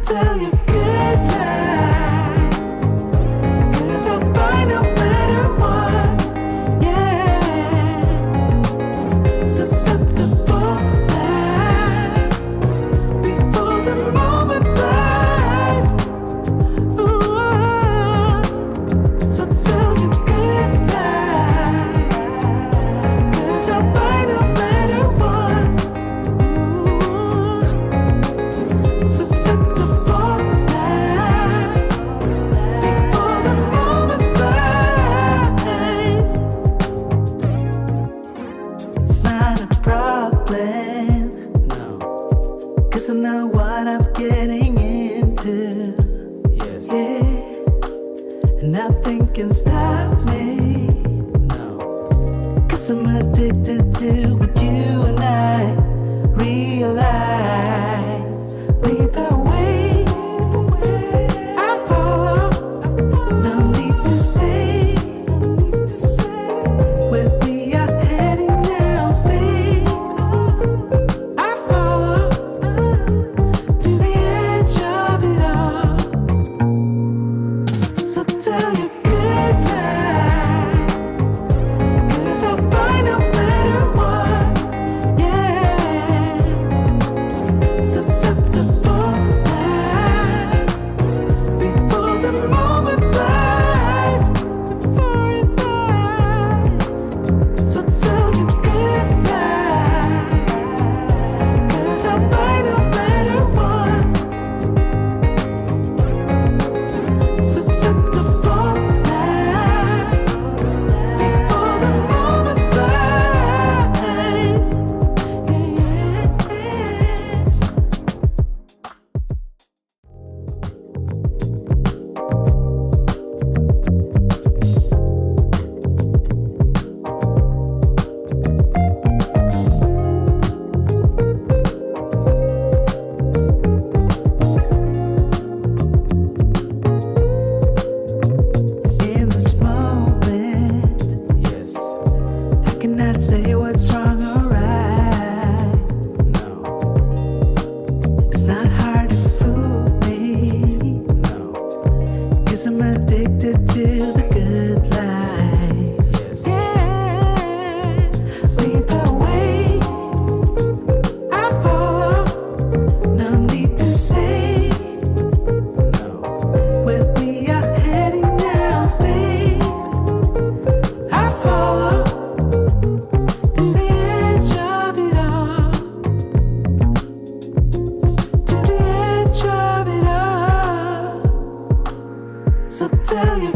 tell you good night, 'cause I'll find no better one. Yeah, susceptible now before the moment flies. Ooh, so tell you good night, 'cause I'll find no better one. Ooh, susceptible now before the moment flies. It's not a problem, no, 'cause I know what I'm getting into. Yes, yeah, and nothing can stop me. No, 'cause I'm addicted to what you and I realize. Lead the way, I follow. No need to say where we are heading now, babe. I follow to the edge of it all. So tell you good night, 'cause I'll find a better one. Yeah, susceptible now before the moment flies. Before it flies. So tell you good night, 'cause I'll find a better one. Susceptible now before the moment flies. Yeah, yeah. In this moment, yes, I cannot say what's wrong or right. No, it's not hard to fool me. No, 'cause I'm addicted to the good life. Yes, yeah, lead the way, I follow. No need to say where we are heading now, babe. I follow to the edge of it all. To the edge of it all. So tell you